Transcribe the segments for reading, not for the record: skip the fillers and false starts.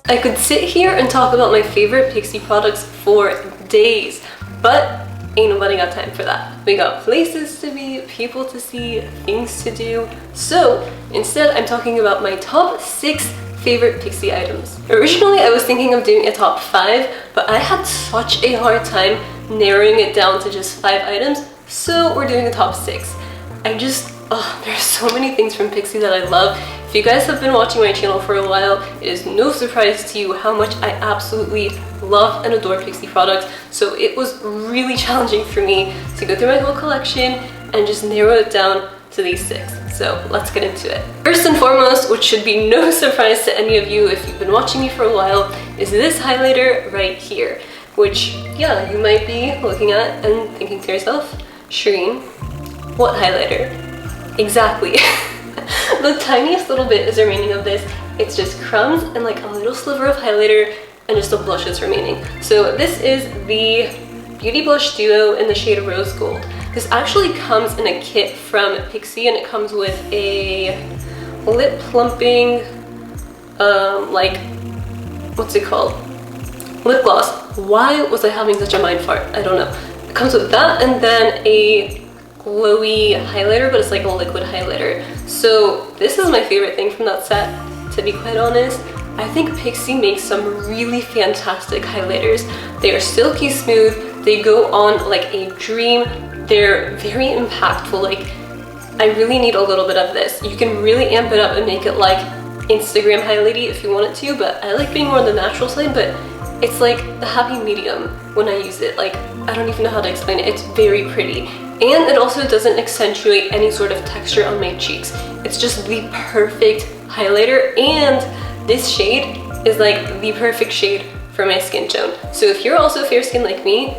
I could sit here and talk about my favorite Pixi products for days, but ain't nobody got time for that. We got places to be, people to see, things to do. So instead, I'm talking about my top 6 favorite Pixi items. Originally, I was thinking of doing a top 5, but I had such a hard time narrowing it down to just 5 items, so we're doing a top 6. There's so many things from Pixi that I love. If you guys have been watching my channel for a while, it is no surprise to you how much I absolutely love and adore Pixi products. So it was really challenging for me to go through my whole collection and just narrow it down to these 6. So let's get into it. First and foremost, which should be no surprise to any of you if you've been watching me for a while, is this highlighter right here. Which, yeah, you might be looking at and thinking to yourself, Shireen, what highlighter? Exactly. The tiniest little bit is remaining of this. It's just crumbs and like a little sliver of highlighter and just a blush is remaining. So this is the Beauty Blush Duo in the shade Rose Gold. This actually comes in a kit from Pixi and it comes with a lip plumping, what's it called? Lip gloss. Why was I having such a mind fart? I don't know. It comes with that and then a glowy highlighter, but it's like a liquid highlighter. So this is my favorite thing from that set, to be quite honest. I think Pixi makes some really fantastic highlighters. They are silky smooth, they go on like a dream, they're very impactful. Like, I really need a little bit of this. You can really amp it up and make it like Instagram highlighty if you want it to, but I like being more on the natural side, but it's like the happy medium when I use it. Like, I don't even know how to explain it. It's very pretty. And it also doesn't accentuate any sort of texture on my cheeks. It's just the perfect highlighter, and this shade is like the perfect shade for my skin tone. So if you're also fair skinned like me,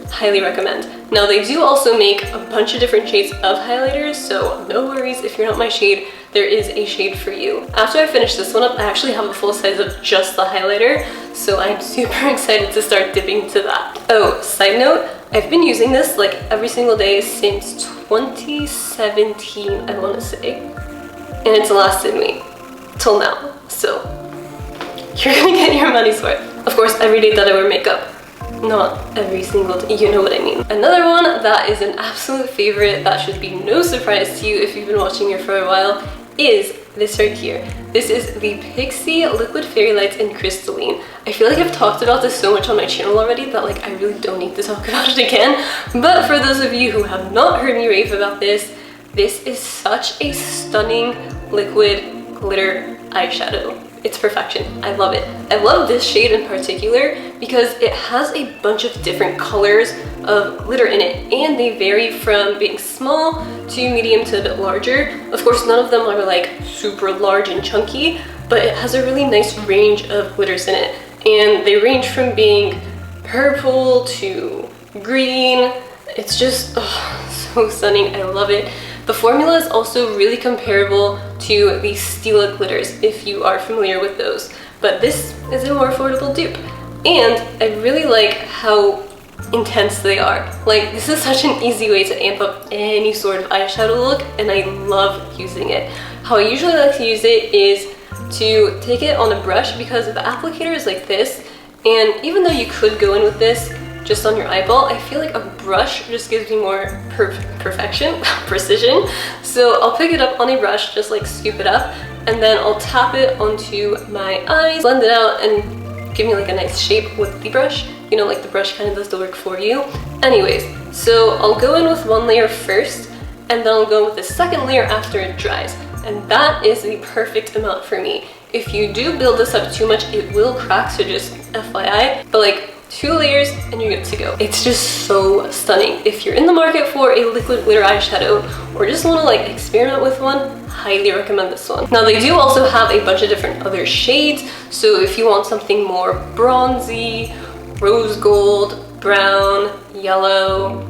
highly recommend. Now they do also make a bunch of different shades of highlighters, so no worries if you're not my shade, there is a shade for you. After I finish this one up, I actually have a full size of just the highlighter, so I'm super excited to start dipping into that. Oh, side note, I've been using this like every single day since 2017, I want to say, and it's lasted me till now, so you're gonna get your money's worth. Of course, every day that I wear makeup, not every single day, you know what I mean. Another one that is an absolute favorite that should be no surprise to you if you've been watching here for a while is this right here. This is the Pixi Liquid Fairy Lights in Crystalline. I feel like I've talked about this so much on my channel already that like I really don't need to talk about it again. But for those of you who have not heard me rave about this, this is such a stunning liquid glitter eyeshadow. It's perfection. I love it. I love this shade in particular because it has a bunch of different colors of glitter in it, and they vary from being small to medium to a bit larger. Of course, none of them are like super large and chunky, but it has a really nice range of glitters in it. And they range from being purple to green. It's just so stunning. I love it. The formula is also really comparable to the Stila glitters if you are familiar with those, but this is a more affordable dupe. And I really like how intense they are. Like, this is such an easy way to amp up any sort of eyeshadow look, and I love using it. How I usually like to use it is to take it on a brush because the applicator is like this, and even though you could go in with this just on your eyeball, I feel like a brush just gives me more precision. So I'll pick it up on a brush, just like scoop it up, and then I'll tap it onto my eyes, blend it out, and give me like a nice shape with the brush. You know, like the brush kind of does the work for you. Anyways, so I'll go in with one layer first, and then I'll go with the second layer after it dries. And that is the perfect amount for me. If you do build this up too much, it will crack, so just FYI. But like, 2 layers and you're good to go. It's just so stunning. If you're in the market for a liquid glitter eyeshadow or just want to like experiment with one, highly recommend this one. Now they do also have a bunch of different other shades, so if you want something more bronzy, rose gold, brown, yellow,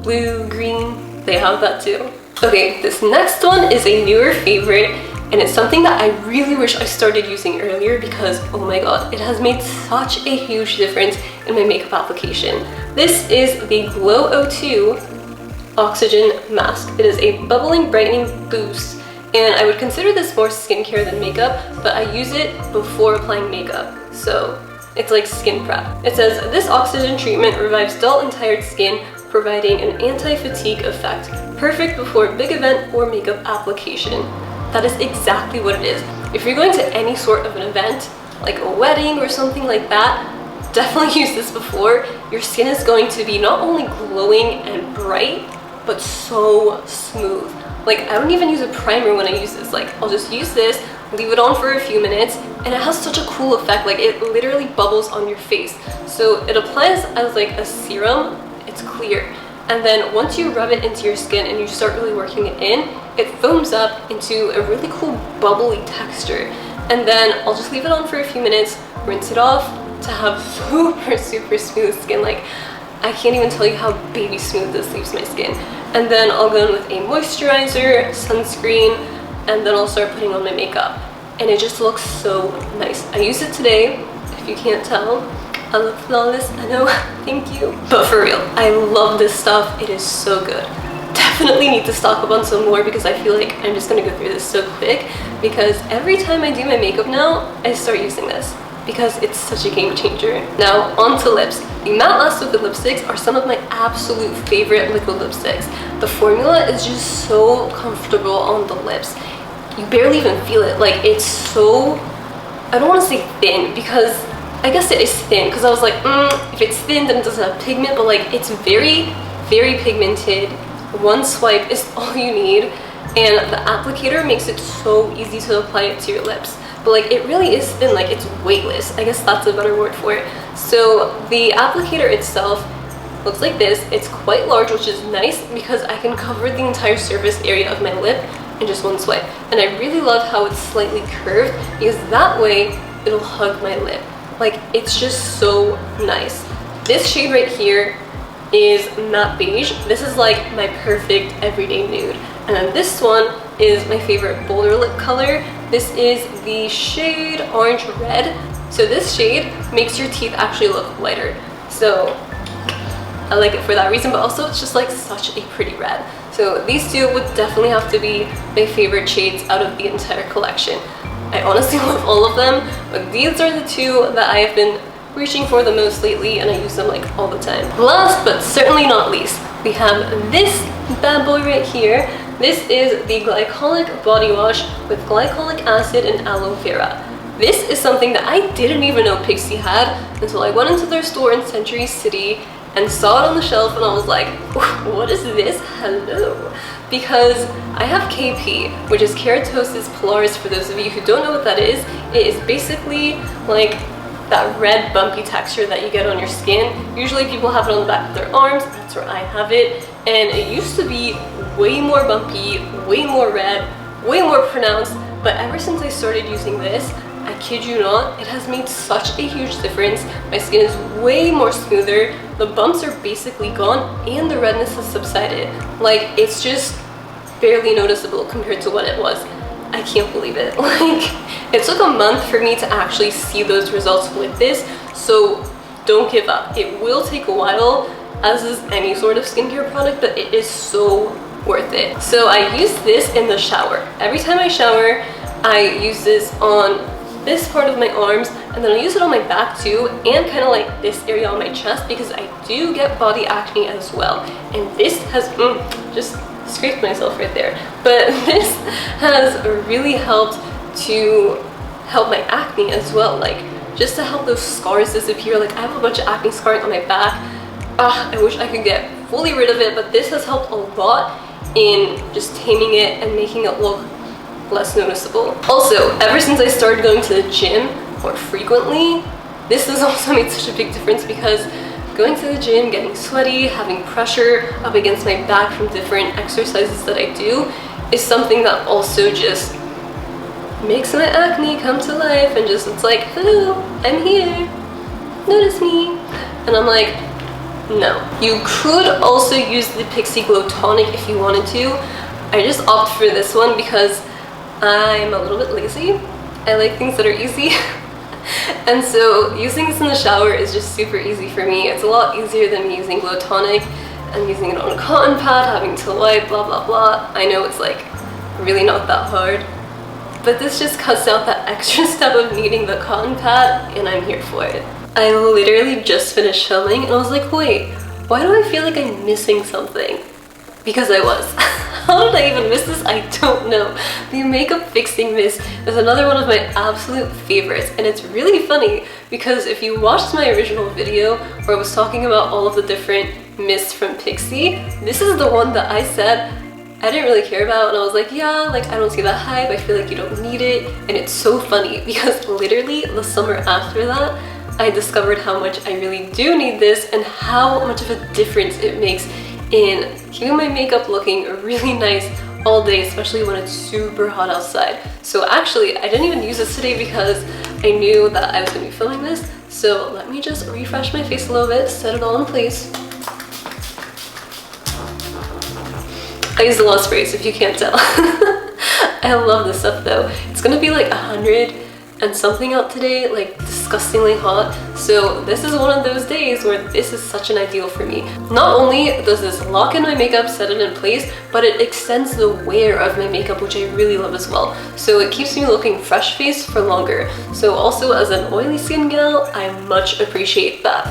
blue, green, they have that too. Okay, this next one is a newer favorite, and it's something that I really wish I started using earlier because, oh my god, it has made such a huge difference in my makeup application. This is the Glow 02 Oxygen Mask. It is a bubbling brightening boost, and I would consider this more skincare than makeup, but I use it before applying makeup. So it's like skin prep. It says, this oxygen treatment revives dull and tired skin, providing an anti-fatigue effect. Perfect before a big event or makeup application. That is exactly what it is. If you're going to any sort of an event, like a wedding or something like that, definitely use this before. Your skin is going to be not only glowing and bright, but so smooth. Like, I don't even use a primer when I use this. Like, I'll just use this, leave it on for a few minutes, and it has such a cool effect. Like, it literally bubbles on your face. So it applies as like a serum. It's clear. And then once you rub it into your skin and you start really working it in, it foams up into a really cool bubbly texture. And then I'll just leave it on for a few minutes, rinse it off to have super smooth skin. Like, I can't even tell you how baby smooth this leaves my skin. And then I'll go in with a moisturizer, sunscreen, and then I'll start putting on my makeup. And it just looks so nice. I used it today, if you can't tell. I look flawless, I know, thank you. But for real, I love this stuff. It is so good. Definitely need to stock up on some more because I feel like I'm just gonna go through this so quick, because every time I do my makeup now, I start using this because it's such a game changer. Now, on to lips. The Matte Last Liquid lipsticks are some of my absolute favorite liquid lipsticks. The formula is just so comfortable on the lips. You barely even feel it. Like, it's so, I don't want to say thin, because I guess it is thin, because I was like, if it's thin then it doesn't have pigment, but like, it's very pigmented. One swipe is all you need, and the applicator makes it so easy to apply it to your lips. But like, it really is thin, like it's weightless. I guess that's a better word for it. So the applicator itself looks like this. It's quite large, which is nice because I can cover the entire surface area of my lip in just one swipe. And I really love how it's slightly curved, because that way it'll hug my lip. Like, it's just so nice. This shade right here is matte beige. This is like my perfect everyday nude. And then this one is my favorite bolder lip color. This is the shade Orange Red. So this shade makes your teeth actually look lighter. So I like it for that reason, but also it's just like such a pretty red. So these two would definitely have to be my favorite shades out of the entire collection. I honestly love all of them, but these are the two that I have been reaching for the most lately, and I use them like all the time. Last but certainly not least, we have this bad boy right here. This is the Glycolic Body Wash with glycolic acid and aloe vera. This is something that I didn't even know Pixi had until I went into their store in Century City and saw it on the shelf, and I was like, what is this? Hello. Because I have KP, which is keratosis pilaris. For those of you who don't know what that is, it is basically like that red bumpy texture that you get on your skin. Usually people have it on the back of their arms. That's where I have it. And it used to be way more bumpy, way more red, way more pronounced. But ever since I started using this, I kid you not, it has made such a huge difference. My skin is way more smoother. The bumps are basically gone and the redness has subsided. Like, it's just barely noticeable compared to what it was. I can't believe it. Like, it took a month for me to actually see those results with this, so don't give up. It will take a while, as is any sort of skincare product, but it is so worth it. So I use this in the shower. Every time I shower, I use this on this part of my arms, and then I use it on my back too, and kind of like this area on my chest, because I do get body acne as well. And this has just scraped myself right there, but this has really helped to help my acne as well, like just to help those scars disappear. Like, I have a bunch of acne scarring on my back. I wish I could get fully rid of it, but this has helped a lot in just taming it and making it look less noticeable. Also, ever since I started going to the gym more frequently, this has also made such a big difference, because going to the gym, getting sweaty, having pressure up against my back from different exercises that I do is something that also just makes my acne come to life, and just, it's like, hello, I'm here, notice me. And I'm like, no. You could also use the Pixi Glow Tonic if you wanted to. I just opt for this one because I'm a little bit lazy. I like things that are easy. And so using this in the shower is just super easy for me. It's a lot easier than me using Glow Tonic and using it on a cotton pad, having to wipe, blah, blah, blah. I know it's like really not that hard, but this just cuts out that extra step of needing the cotton pad, and I'm here for it. I literally just finished filming and I was like, wait, why do I feel like I'm missing something? Because I was. How did I even miss this? I don't know. The makeup fixing mist is another one of my absolute favorites, and it's really funny because if you watched my original video where I was talking about all of the different mists from Pixi, this is the one that I said I didn't really care about, and I was like, yeah, like I don't see that hype, I feel like you don't need it. And it's so funny because literally the summer after that, I discovered how much I really do need this and how much of a difference it makes in keeping my makeup looking really nice all day, especially when it's super hot outside. So actually, I didn't even use this today because I knew that I was going to be filming this. So let me just refresh my face a little bit, set it all in place. I used a lot of sprays if you can't tell. I love this stuff though. It's gonna be like 100 and something out today, like disgustingly hot. So this is one of those days where this is such an ideal for me. Not only does this lock in my makeup, set it in place, but it extends the wear of my makeup, which I really love as well. So it keeps me looking fresh faced for longer. So also as an oily skin gal, I much appreciate that.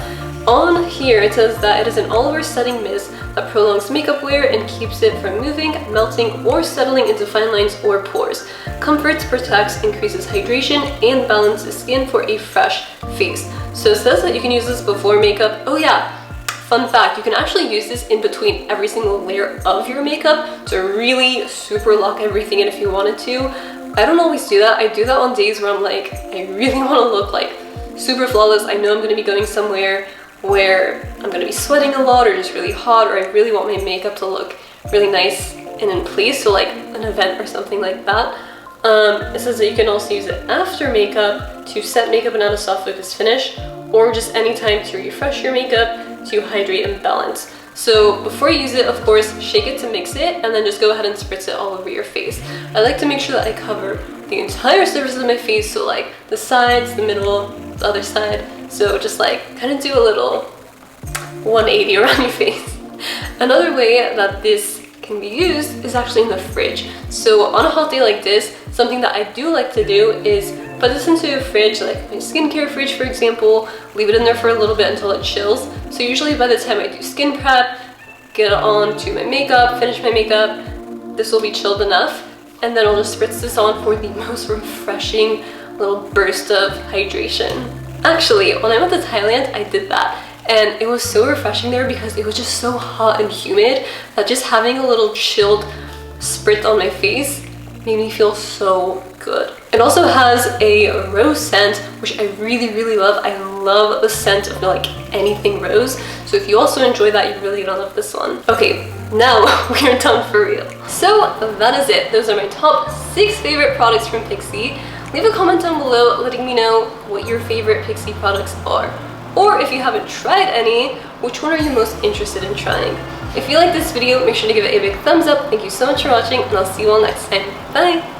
On here it says that it is an all-over setting mist that prolongs makeup wear and keeps it from moving, melting, or settling into fine lines or pores. Comforts, protects, increases hydration, and balances skin for a fresh face. So it says that you can use this before makeup. Oh yeah, fun fact, you can actually use this in between every single layer of your makeup to really super lock everything in if you wanted to. I don't always do that. I do that on days where I'm like, I really want to look like super flawless. I know I'm going to be going somewhere where I'm going to be sweating a lot or just really hot, or I really want my makeup to look really nice and in place, so like an event or something like that. It says that you can also use it after makeup to set makeup and add a soft focus finish, or just anytime to refresh your makeup, to hydrate and balance. So before you use it, of course, shake it to mix it, and then just go ahead and spritz it all over your face. I like to make sure that I cover the entire surface of my face, so like the sides, the middle, the other side. So just like kind of do a little 180 around your face. Another way that this can be used is actually in the fridge. So on a hot day like this, something that I do like to do is put this into a fridge, like my skincare fridge for example, leave it in there for a little bit until it chills. So usually by the time I do skin prep, get on to my makeup, finish my makeup, this will be chilled enough, and then I'll just spritz this on for the most refreshing little burst of hydration. Actually, when I went to Thailand, I did that, and it was so refreshing there because it was just so hot and humid that just having a little chilled spritz on my face made me feel so good. It also has a rose scent, which I really love. I love the scent of like anything rose. So if you also enjoy that, you're really gonna love this one. Okay, now we're done for real. So that is it. Those are my top 6 favorite products from Pixi. Leave a comment down below letting me know what your favorite Pixi products are. Or if you haven't tried any, which one are you most interested in trying? If you like this video, make sure to give it a big thumbs up. Thank you so much for watching, and I'll see you all next time. Bye!